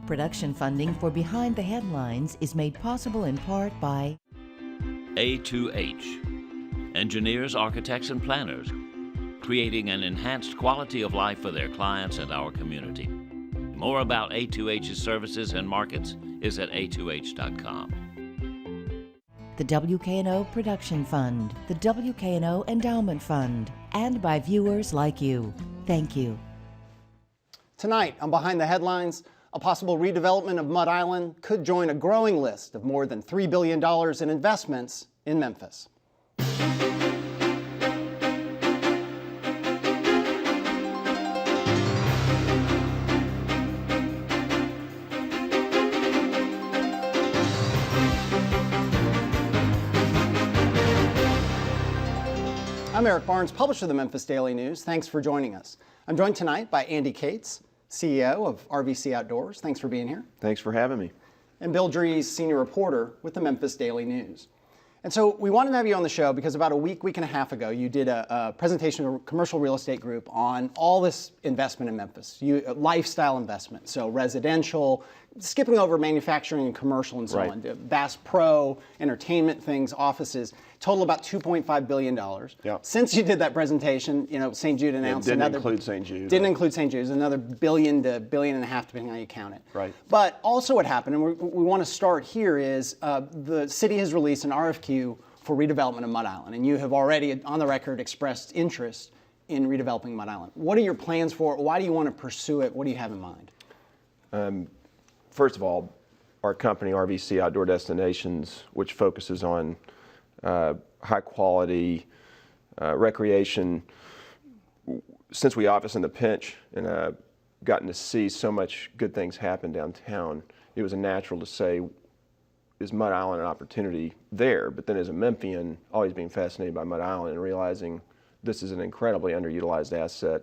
Production funding for Behind the Headlines is made possible in part by A2H, engineers, architects, and planners, creating an enhanced quality of life for their clients and our community. More about A2H's services and markets is at a2h.com. the WKNO Production Fund, the WKNO Endowment Fund, and by viewers like you. Thank you. Tonight on Behind the Headlines, a possible redevelopment of Mud Island could join a growing list of more than $3 billion in investments in Memphis. I'm Eric Barnes, publisher of the Memphis Daily News. Thanks for joining us. I'm joined tonight by Andy Cates, CEO of RVC Outdoors. Thanks for being here. Thanks for having me. And Bill Dries, senior reporter with the Memphis Daily News. And so we wanted to have you on the show because about a week and a half ago, you did a presentation of a commercial real estate group on all this investment in Memphis, lifestyle investment, so residential, skipping over manufacturing and commercial and so on, Bass Pro, entertainment things, offices, total about $2.5 billion. Yep. Since you did that presentation, St. Jude announced another. Didn't include St. Jude. Didn't include St. Jude. Another billion to billion and a half, depending on how you count it. Right. But also what happened, and we want to start here, is the city has released an RFQ for redevelopment of Mud Island, and you have already, on the record, expressed interest in redeveloping Mud Island. What are your plans for it? Why do you want to pursue it? What do you have in mind? First of all, our company, RVC Outdoor Destinations, which focuses on high quality recreation, since we office in the Pinch and gotten to see so much good things happen downtown, it was natural to say, is Mud Island an opportunity there? But then as a Memphian, always being fascinated by Mud Island and realizing this is an incredibly underutilized asset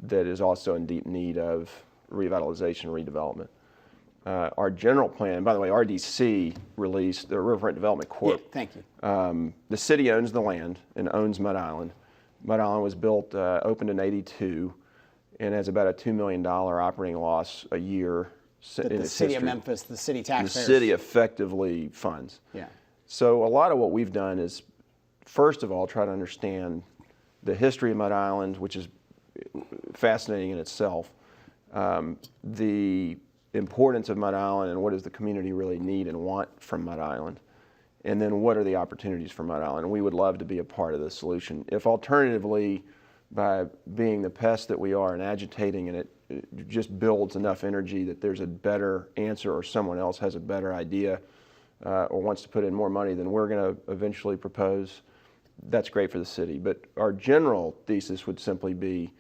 that is also in deep need of revitalization and redevelopment. Our general plan, by the way, RDC released the Riverfront Development Corp. Yeah, thank you. The city owns the land and owns Mud Island. Mud Island was built, opened in '82, and has about a $2 million operating loss a year That in the its city history. of Memphis, the city The taxpayers. city effectively funds. Yeah. So a lot of what we've done is, first of all, try to understand the history of Mud Island, which is fascinating in itself, the importance of Mud Island and what does the community really need and want from Mud Island, and then what are the opportunities for Mud Island. And we would love to be a part of the solution. If alternatively, by being the pest that we are and agitating, and it just builds enough energy that there's a better answer or someone else has a better idea or wants to put in more money than we're going to eventually propose, that's great for the city. But our general thesis would simply be,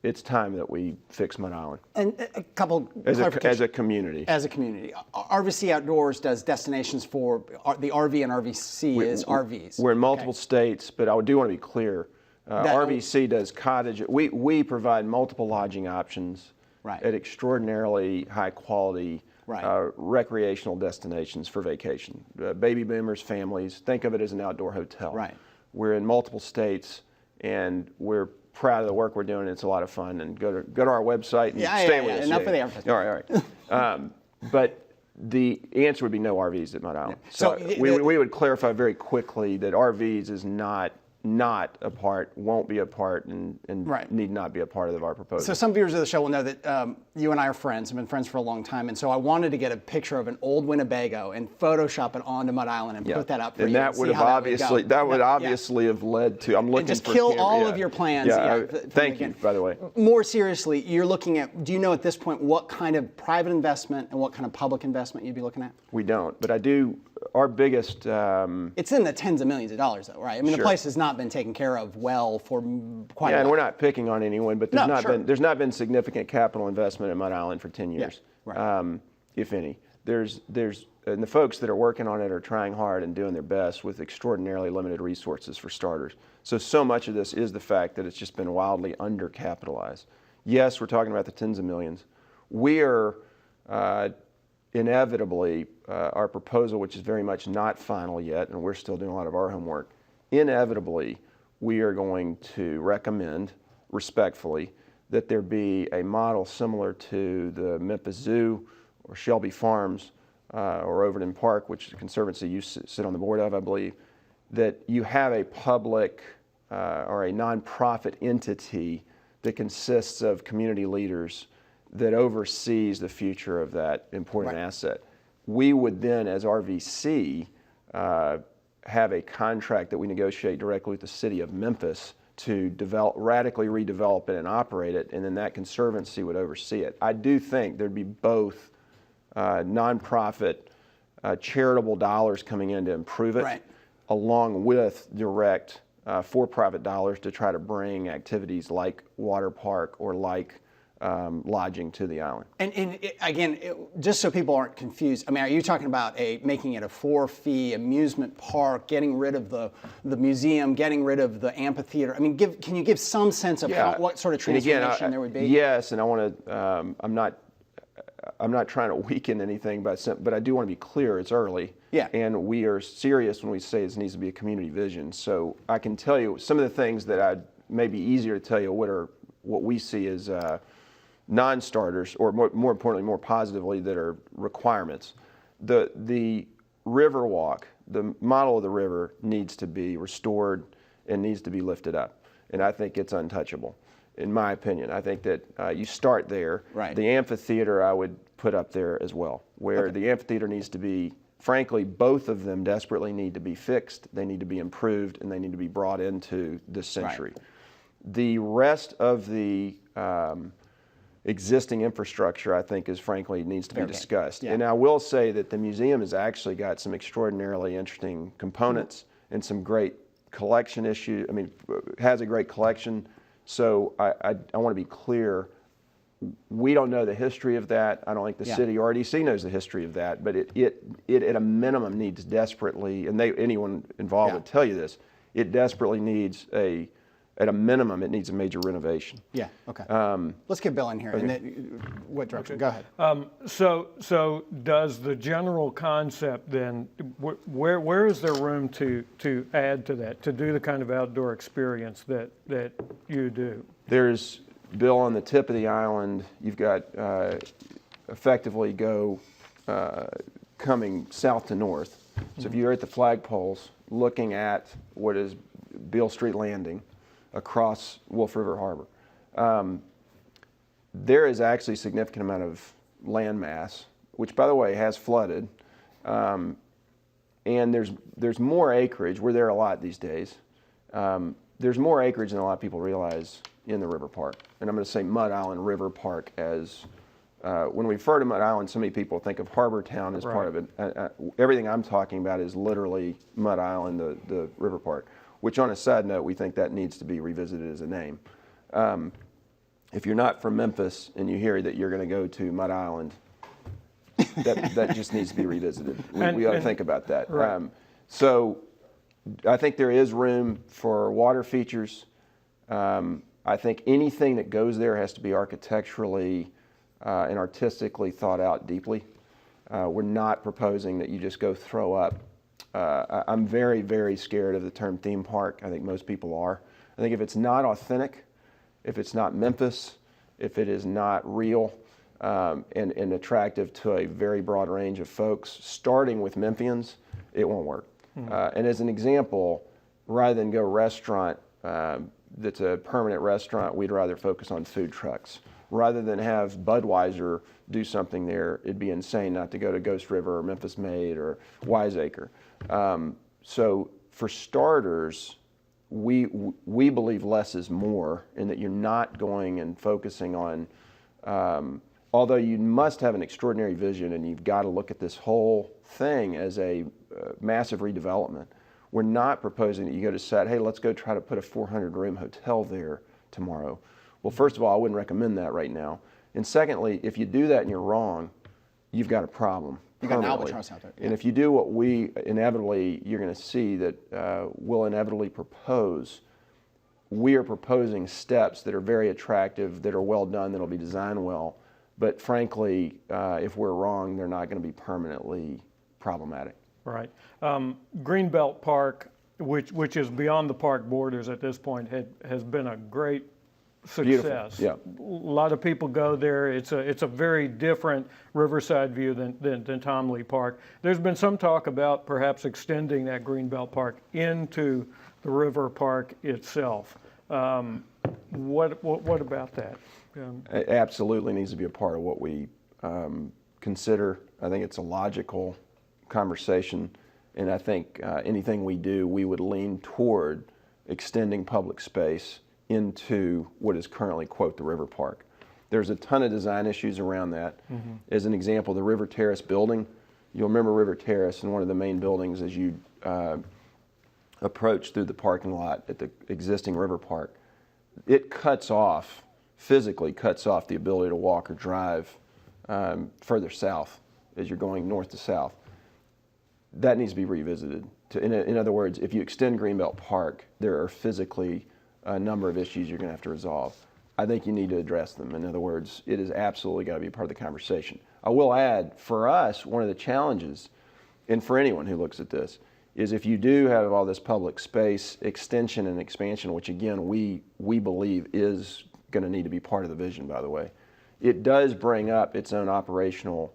it's time that we fix Mud Island. And a couple As clarifications. a community. As a community. RVC Outdoors does destinations for the RV, and RVC is RVs. We're in multiple states, but I do want to be clear. That- RVC does cottage. We provide multiple lodging options Right. at extraordinarily high quality Right. recreational destinations for vacation. Baby boomers, families, think of it as an outdoor hotel. Right. We're in multiple states, and we're proud of the work we're doing. It's a lot of fun, and go to our website and stay with us. Enough of the advertising. All right. But the answer would be no RVs at Mud Island. So we would clarify very quickly that RVs is not a part, won't be a part, and Right. need not be a part of our proposal. So some viewers of the show will know that you and I are friends, have been friends for a long time, and so I wanted to get a picture of an old Winnebago and Photoshop it onto Mud Island and put that up for and you. that would have obviously have led to. I'm looking and just for kill camera- all yeah. of your plans. Yeah, from the thank you, beginning. by the way. More seriously, you're looking at, do you know at this point what kind of private investment and what kind of public investment you'd be looking at? We don't, but I do. Our biggest. It's in the tens of millions of dollars, though, right? I mean, the Sure. place has not been taken care of well for quite a Yeah, while. and we're not picking on anyone, but No, sure. there's not been significant capital investment in Mud Island for 10 years, right. if any. And the folks that are working on it are trying hard and doing their best with extraordinarily limited resources for starters. So much of this is the fact that it's just been wildly undercapitalized. Yes, we're talking about the tens of millions. We are inevitably, our proposal, which is very much not final yet, and we're still doing a lot of our homework, inevitably, we are going to recommend, respectfully, that there be a model similar to the Memphis Zoo or Shelby Farms or Overton Park, which is a conservancy you sit on the board of, I believe, that you have a public or a nonprofit entity that consists of community leaders that oversees the future of that important asset. We would then, as RVC, have a contract that we negotiate directly with the city of Memphis to radically redevelop it and operate it, and then that conservancy would oversee it. I do think there'd be both nonprofit charitable dollars coming in to improve it, along with direct for-profit dollars to try to bring activities like water park or like lodging to the island. And again, just so people aren't confused, I mean, are you talking about making it a for-fee amusement park, getting rid of the museum, getting rid of the amphitheater? I mean, can you give some sense of what sort of transformation there would be? Yes, and I want to. I'm not trying to weaken anything, but I do want to be clear. It's early. Yeah. And we are serious when we say this needs to be a community vision. So I can tell you some of the things that may be easier to tell you what we see as non-starters, or more importantly, more positively, that are requirements. The river walk, the model of the river needs to be restored and needs to be lifted up. And I think it's untouchable, in my opinion. I think that you start there. Right. The amphitheater I would put up there as well, where the amphitheater needs to be, frankly, both of them desperately need to be fixed, they need to be improved, and they need to be brought into this century. The rest of the existing infrastructure, I think, needs to be discussed. Yeah. And I will say that the museum has actually got some extraordinarily interesting components and some great collection issues. I mean, has a great collection. So I want to be clear. We don't know the history of that. I don't think the city or RDC knows the history of that. But it at a minimum needs desperately, and anyone involved would tell you this, it desperately needs at a minimum, it needs a major renovation. Yeah. Okay. Let's get Bill in here. And what direction? Go ahead. So does the general concept then, where is there room to add to that, to do the kind of outdoor experience that you do? There's, Bill, on the tip of the island, you've got effectively coming south to north. So if you're at the flagpoles looking at what is Beale Street Landing across Wolf River Harbor, there is actually a significant amount of land mass, which, by the way, has flooded. And there's more acreage. We're there a lot these days. There's more acreage than a lot of people realize in the river park. And I'm going to say Mud Island River Park as, when we refer to Mud Island, so many people think of Harbor Town as part of it. Everything I'm talking about is literally Mud Island, the river park, which, on a side note, we think that needs to be revisited as a name. If you're not from Memphis and you hear that you're going to go to Mud Island, that just needs to be revisited. We ought to think about that. Right. So I think there is room for water features. I think anything that goes there has to be architecturally and artistically thought out deeply. We're not proposing that you just go throw up. I'm very, very scared of the term theme park. I think most people are. I think if it's not authentic, if it's not Memphis, if it is not real and attractive to a very broad range of folks, starting with Memphians, it won't work. And as an example, rather than go restaurant that's a permanent restaurant, we'd rather focus on food trucks. Rather than have Budweiser do something there, it'd be insane not to go to Ghost River or Memphis Made or Wiseacre. So for starters, we believe less is more, in that you're not going and focusing on, although you must have an extraordinary vision and you've got to look at this whole thing as a massive redevelopment. We're not proposing that you go to set, hey, let's go try to put a 400-room hotel there tomorrow. Well, first of all, I wouldn't recommend that right now. And secondly, if you do that and you're wrong, you've got a problem. You got an albatross out there. And if you do what we inevitably, you're going to see that we'll inevitably propose. We are proposing steps that are very attractive, that are well done, that'll be designed well. But frankly, if we're wrong, they're not going to be permanently problematic. Right. Greenbelt Park, which is beyond the park borders at this point, has been a great success. Yeah. A lot of people go there. It's a very different Riverside view than Tom Lee Park. There's been some talk about perhaps extending that Greenbelt Park into the river park itself. What about that? It absolutely needs to be a part of what we consider. I think it's a logical conversation, and I think anything we do, we would lean toward extending public space into what is currently, quote, the river park. There's a ton of design issues around that. As an example, the River Terrace building, you'll remember River Terrace, and one of the main buildings as you approach through the parking lot at the existing river park, it physically cuts off the ability to walk or drive further south as you're going north to south. That needs to be revisited. In other words, if you extend Greenbelt Park, there are physically a number of issues you're going to have to resolve. I think you need to address them. In other words, it is absolutely got to be part of the conversation. I will add, for us, one of the challenges, and for anyone who looks at this, is if you do have all this public space extension and expansion, which again we believe is going to need to be part of the vision, by the way, it does bring up its own operational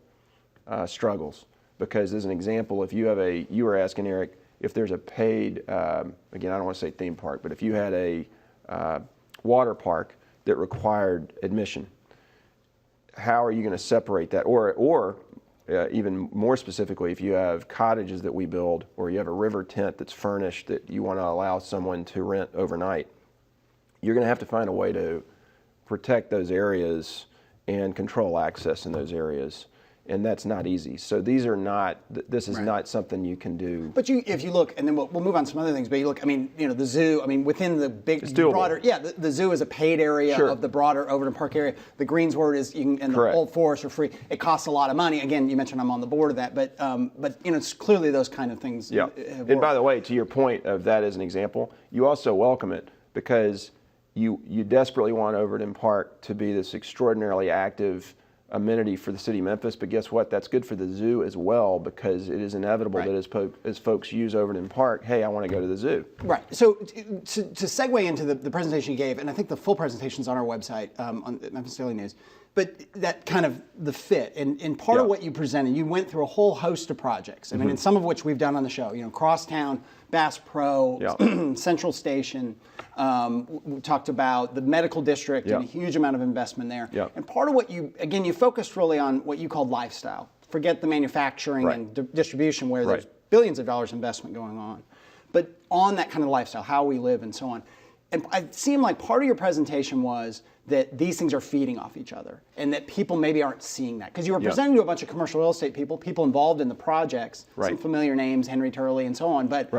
struggles. Because as an example, if you have you were asking Eric, if there's a paid, again, I don't want to say theme park, but if you had a water park that required admission, how are you going to separate that? Or even more specifically, if you have cottages that we build, or you have a river tent that's furnished that you want to allow someone to rent overnight, you're going to have to find a way to protect those areas and control access in those areas. And that's not easy. So these are not, this is not something you can do. But if you look, and then we'll move on to some other things, but you look, I mean, the zoo, I mean, within the big, broader, the zoo is a paid area of the broader Overton Park area. The Greensward is, and the Old Forest are free. It costs a lot of money. Again, you mentioned I'm on the board of that, but it's clearly those kind of things. Yeah. And by the way, to your point of that as an example, you also welcome it because you desperately want Overton Park to be this extraordinarily active amenity for the city of Memphis, but guess what? That's good for the zoo as well, because it is inevitable that as folks use Overton Park, hey, I want to go to the zoo. Right. So to segue into the presentation you gave, and I think the full presentation's on our website, on Memphis Daily News, but that kind of the fit, and part of what you presented, you went through a whole host of projects. I mean, and some of which we've done on the show, Crosstown, Bass Pro, Central Station. We talked about the medical district and a huge amount of investment there. And part of what you focused really on what you called lifestyle. Forget the manufacturing and distribution where there's billions of dollars investment going on. But on that kind of lifestyle, how we live and so on. And it seemed like part of your presentation was that these things are feeding off each other and that people maybe aren't seeing that. Because you were presenting to a bunch of commercial real estate people involved in the projects, some familiar names, Henry Turley and so on. But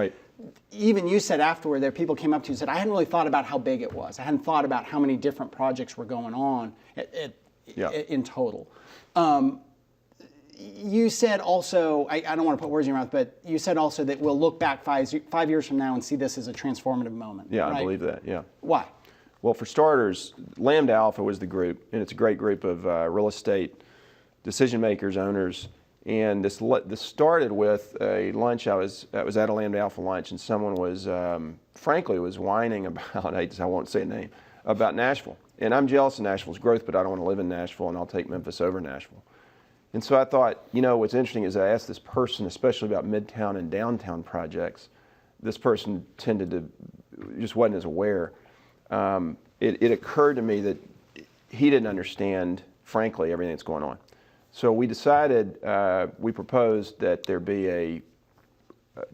even you said afterward there, people came up to you and said, I hadn't really thought about how big it was. I hadn't thought about how many different projects were going on in total. You said also, I don't want to put words in your mouth, but you said also that we'll look back 5 years from now and see this as a transformative moment. Yeah, right? I believe that, Why? Well, for starters, Lambda Alpha was the group, and it's a great group of real estate decision makers, owners, and this started with a lunch. I was at a Lambda Alpha lunch, and someone was, frankly, was whining about, I won't say a name, about Nashville. And I'm jealous of Nashville's growth, but I don't want to live in Nashville, and I'll take Memphis over Nashville. And so I thought, what's interesting is I asked this person, especially about midtown and downtown projects. This person just wasn't as aware. It occurred to me that he didn't understand, frankly, everything that's going on. So we decided, we proposed that there be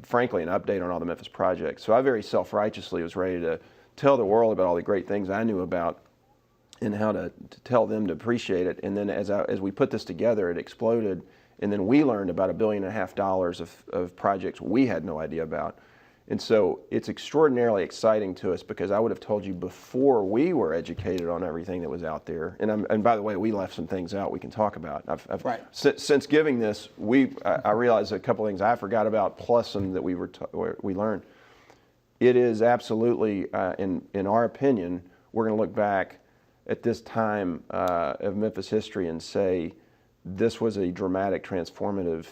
frankly, an update on all the Memphis projects. So I very self-righteously was ready to tell the world about all the great things I knew about and how to tell them to appreciate it. And then as we put this together, it exploded. And then we learned about $1.5 billion of projects we had no idea about. And so it's extraordinarily exciting to us because I would have told you before we were educated on everything that was out there. And by the way, we left some things out we can talk about. Since giving this, I realized a couple things I forgot about, plus some that we learned. It is absolutely, in our opinion, we're going to look back at this time of Memphis history and say this was a dramatic, transformative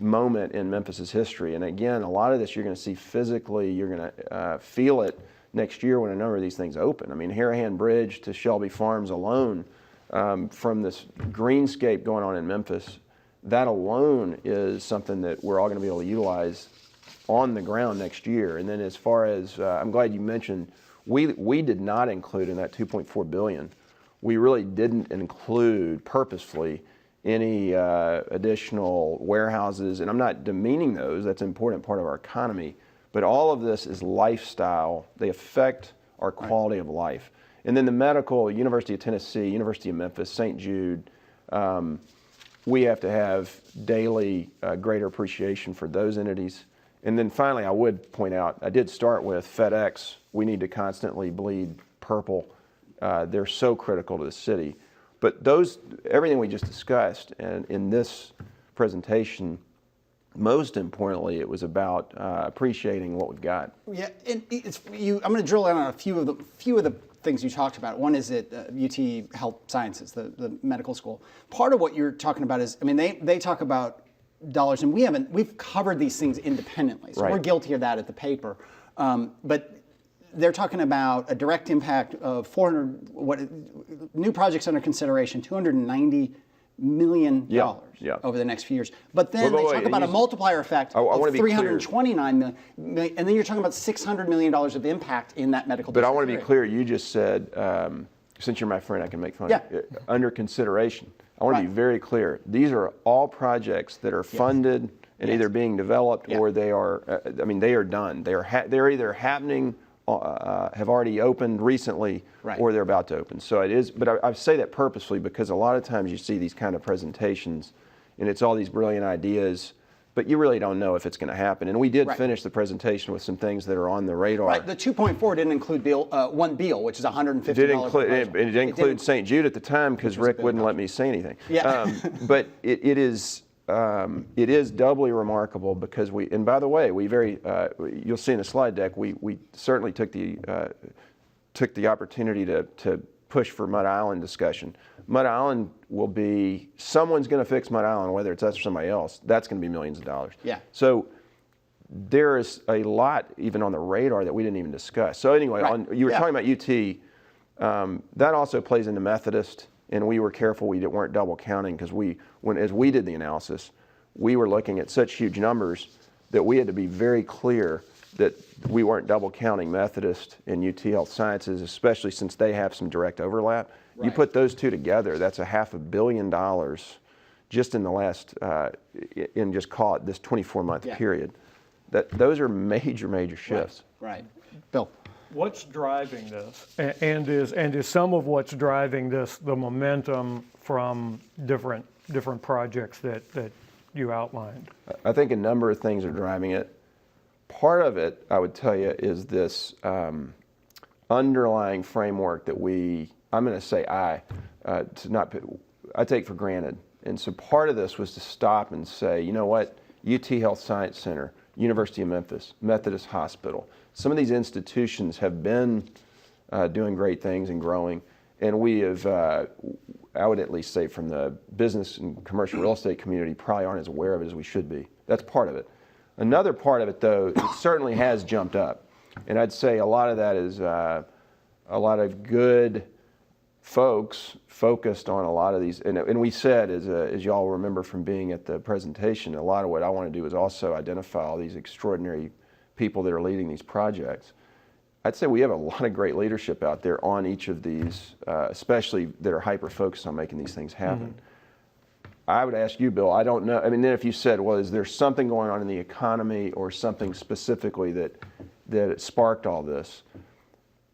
moment in Memphis's history. And again, a lot of this you're going to see physically, you're going to feel it next year when a number of these things open. I mean, Harahan Bridge to Shelby Farms alone, from this greenscape going on in Memphis, that alone is something that we're all going to be able to utilize on the ground next year. And then as far as, I'm glad you mentioned, we did not include in that $2.4 billion, we really didn't include purposefully any additional warehouses, and I'm not demeaning those, that's an important part of our economy, but all of this is lifestyle. They affect our quality of life. And then the medical, University of Tennessee, University of Memphis, St. Jude, we have to have daily greater appreciation for those entities. And then finally, I would point out, I did start with FedEx. We need to constantly bleed purple. They're so critical to the city. But everything we just discussed, and in this presentation, most importantly, it was about appreciating what we've got. Yeah, and I'm going to drill down on a few of the things you talked about. One is at UT Health Sciences, the medical school. Part of what you're talking about is, I mean, they talk about dollars, and we've covered these things independently, so we're guilty of that at the paper. But they're talking about a direct impact of new projects under consideration, $290 million over the next few years. But then they talk about a multiplier effect of $329 million, and then you're talking about $600 million of impact in that medical district. But I want to be clear, you just said, since you're my friend, I can make fun of you. Under consideration. I want to be very clear. These are all projects that are funded and either being developed or they are, they are done. They're either happening, have already opened recently, or they're about to open. So it is, but I say that purposely because a lot of times you see these kind of presentations and it's all these brilliant ideas, but you really don't know if it's going to happen. And we did finish the presentation with some things that are on the radar. Right, the 2.4 didn't include One Beal, which is $150. It didn't include St. Jude at the time because Rick wouldn't let me say anything. Yeah. But it is doubly remarkable because and by the way, you'll see in the slide deck, we certainly took the opportunity to push for Mud Island discussion. Mud Island someone's going to fix Mud Island, whether it's us or somebody else. That's going to be millions of dollars. Yeah. So there is a lot even on the radar that we didn't even discuss. So anyway, you were talking about UT. That also plays into Methodist, and we were careful we weren't double counting because as we did the analysis, we were looking at such huge numbers that we had to be very clear that we weren't double counting Methodist and UT Health Sciences, especially since they have some direct overlap. You put those two together, that's $500 million just in the last, just call it this 24-month period. Those are major shifts. Right. Bill. What's driving this, and is some of what's driving this the momentum from different projects that you outlined? I think a number of things are driving it. Part of it, I would tell you, is this underlying framework that I'm going to say I take for granted. And so part of this was to stop and say, you know what, UT Health Science Center, University of Memphis, Methodist Hospital, some of these institutions have been doing great things and growing. And we have, I would at least say from the business and commercial real estate community, probably aren't as aware of it as we should be. That's part of it. Another part of it, though, it certainly has jumped up. And I'd say a lot of that is a lot of good folks focused on a lot of these. And we said, as y'all remember from being at the presentation, a lot of what I want to do is also identify all these extraordinary people that are leading these projects. I'd say we have a lot of great leadership out there on each of these, especially that are hyper-focused on making these things happen. I would ask you, Bill, I don't know. I mean, then if you said, well, is there something going on in the economy or something specifically that sparked all this?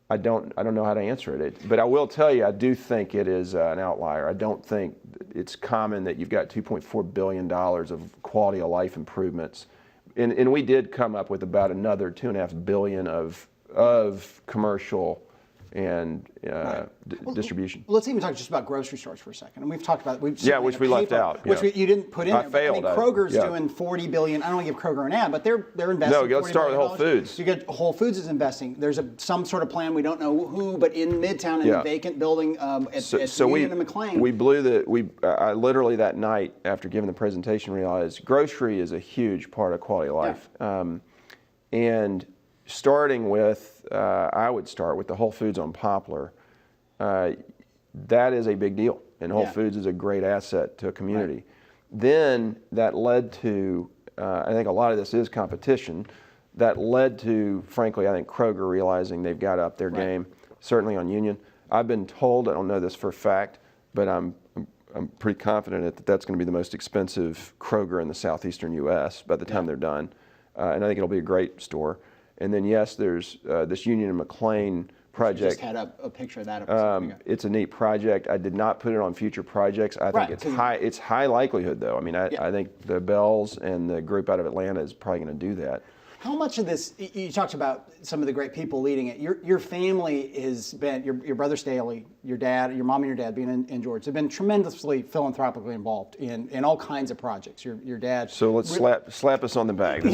I don't know how to answer it. But I will tell you, I do think it is an outlier. I don't think it's common that you've got $2.4 billion of quality of life improvements. And we did come up with about another $2.5 billion of commercial and distribution. Let's even talk just about grocery stores for a second. And we've talked about which we left out, which you didn't put in. I failed. Kroger's doing $40 billion. I don't want to give Kroger an ad, but they're investing. No, let's start with Whole Foods. You get Whole Foods is investing. There's some sort of plan. We don't know who, but in Midtown, in a vacant building at Union and McLean. I literally that night after giving the presentation realized grocery is a huge part of quality of life, and starting with I would start with the Whole Foods on Poplar. That is a big deal, and Whole Foods is a great asset to a community. Right. Then that led to, I think a lot of this is competition, that led to, frankly, I think Kroger realizing they've got to up their game, certainly on Union. I've been told, I don't know this for a fact, but I'm pretty confident that that's going to be the most expensive Kroger in the southeastern U.S. by the time they're done. And I think it'll be a great store. And then, yes, there's this Union and McLean project. You just had a picture of that. It's a neat project. I did not put it on future projects. I think it's high likelihood, though. I mean, I think the Bells and the group out of Atlanta is probably going to do that. How much of this, you talked about some of the great people leading it. Your family has been, your brother Staley, your dad, your mom and your dad being in Georgia, have been tremendously philanthropically involved in all kinds of projects. Your dad. So let's slap us on the back. I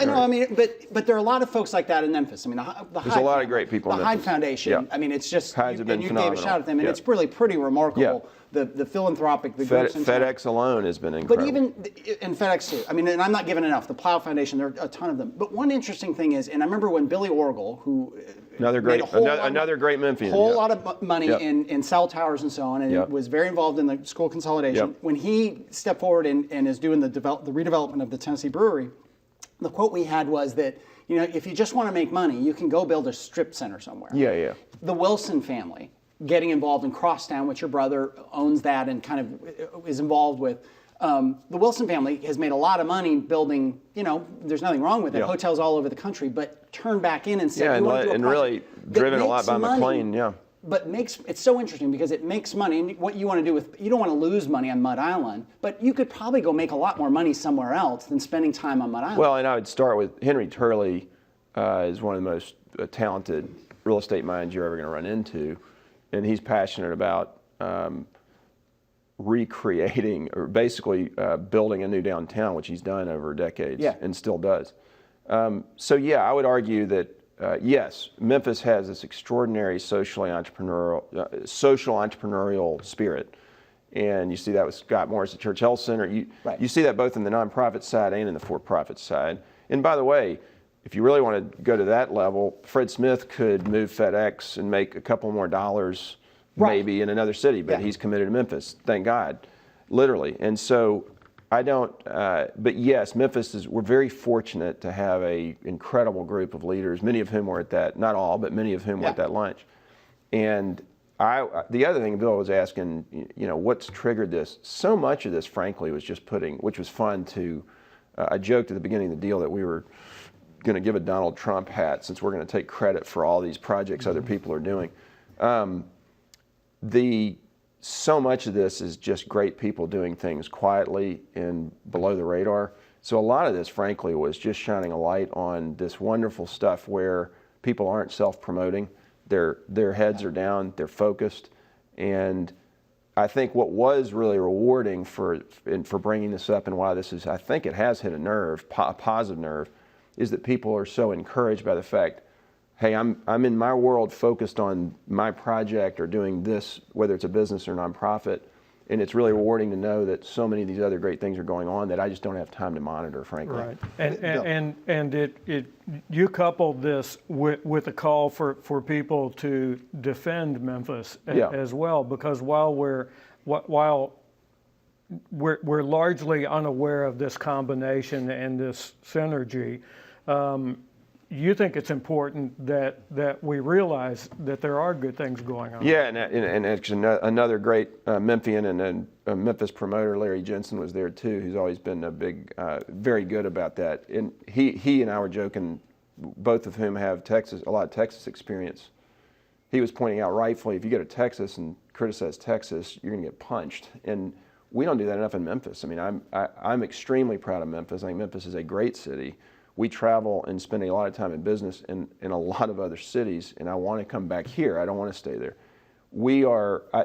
know. I mean, but there are a lot of folks like that in Memphis. I mean, there's a lot of great people in Memphis. The Hyde Foundation. Yeah. I mean, it's just, Hyde's have been phenomenal. Gave a shout at them, and it's really pretty remarkable. Yeah. The philanthropic, the groups. FedEx alone has been incredible. But even, and FedEx too. I mean, and I'm not giving enough. The Plow Foundation, there are a ton of them. But one interesting thing is, and I remember when Billy Orgel, who another great Memphian, whole lot of money in cell towers and so on, and was very involved in the school consolidation. When he stepped forward and is doing the redevelopment of the Tennessee Brewery, the quote we had was that, if you just want to make money, you can go build a strip center somewhere. Yeah. The Wilson family getting involved in Crosstown, which your brother owns that and kind of is involved with. The Wilson family has made a lot of money building, there's nothing wrong with it, hotels all over the country, but turned back in and said, and really driven a lot by McLean, But it's so interesting because it makes money, and what you want to do you don't want to lose money on Mud Island, but you could probably go make a lot more money somewhere else than spending time on Mud Island. Well, and I would start with Henry Turley is one of the most talented real estate minds you're ever going to run into. And he's passionate about recreating or basically building a new downtown, which he's done over decades and still does. I would argue that, yes, Memphis has this extraordinary social entrepreneurial spirit. And you see that with Scott Morris at Church Health Center. You see that both in the nonprofit side and in the for-profit side. And by the way, if you really want to go to that level, Fred Smith could move FedEx and make a couple more dollars maybe in another city, but he's committed to Memphis, thank God, literally. And so but yes, we're very fortunate to have an incredible group of leaders, many of whom were at that, not all, but many of whom were at that lunch. And the other thing Bill was asking, what's triggered this? So much of this, frankly, was just which was fun I joked at the beginning of the deal that we were going to give a Donald Trump hat since we're going to take credit for all these projects other people are doing. So much of this is just great people doing things quietly and below the radar. So a lot of this, frankly, was just shining a light on this wonderful stuff where people aren't self-promoting. Their heads are down, they're focused. And I think what was really rewarding for bringing this up and why I think it has hit a positive nerve, is that people are so encouraged by the fact, hey, I'm in my world focused on my project or doing this, whether it's a business or nonprofit, and it's really rewarding to know that so many of these other great things are going on that I just don't have time to monitor, frankly. Right, and you coupled this with a call for people to defend Memphis as well, because while we're largely unaware of this combination and this synergy. You think it's important that we realize that there are good things going on. Yeah, and actually another great Memphian and a Memphis promoter, Larry Jensen, was there too, who's always been very good about that. And he and I were joking, both of whom have a lot of Texas experience. He was pointing out rightfully, if you go to Texas and criticize Texas, you're going to get punched. And we don't do that enough in Memphis. I mean, I'm extremely proud of Memphis. I think Memphis is a great city. We travel and spend a lot of time in business in a lot of other cities, and I want to come back here. I don't want to stay there.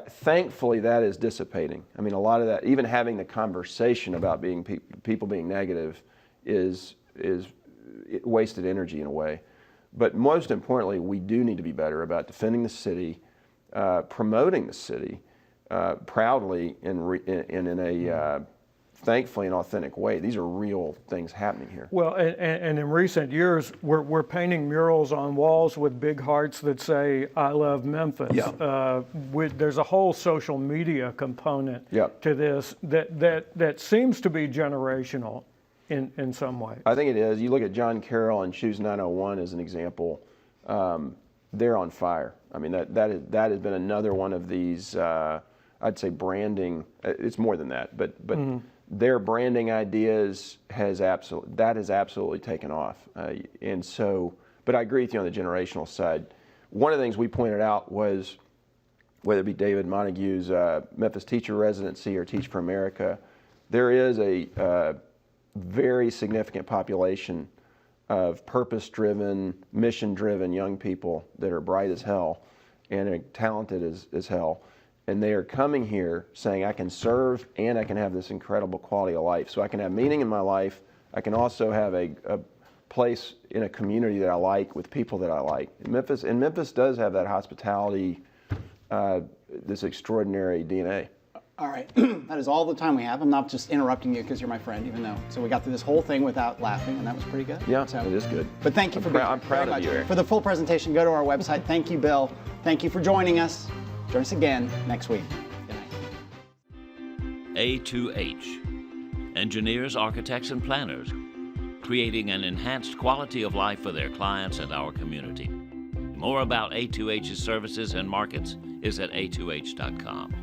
Thankfully, that is dissipating. I mean, a lot of that, even having the conversation about people being negative is wasted energy in a way. But most importantly, we do need to be better about defending the city, promoting the city proudly in a thankfully an authentic way. These are real things happening here. Well, and in recent years, we're painting murals on walls with big hearts that say, "I love Memphis." Yeah. There's a whole social media component Yep. to this that seems to be generational in some way. I think it is. You look at John Carroll and Shoes 901 as an example. They're on fire. I mean, that has been another one of these, I'd say branding, it's more than that, but their branding ideas has absolutely taken off. And so, but I agree with you on the generational side. One of the things we pointed out was, whether it be David Montague's Memphis Teacher Residency or Teach for America, there is a very significant population of purpose-driven, mission-driven young people that are bright as hell and are talented as hell. And they are coming here saying, I can serve and I can have this incredible quality of life. So I can have meaning in my life. I can also have a place in a community that I like with people that I like. And Memphis does have that hospitality, this extraordinary DNA. All right, that is all the time we have. I'm not just interrupting you because you're my friend, even though. So we got through this whole thing without laughing, and that was pretty good. Yeah, so, it is good. But thank you for being here. I'm proud very of you, much. Eric. For the full presentation, go to our website. Thank you, Bill. Thank you for joining us. Join us again next week. Good night. A2H. Engineers, architects, and planners, creating an enhanced quality of life for their clients and our community. More about A2H's services and markets is at a2h.com.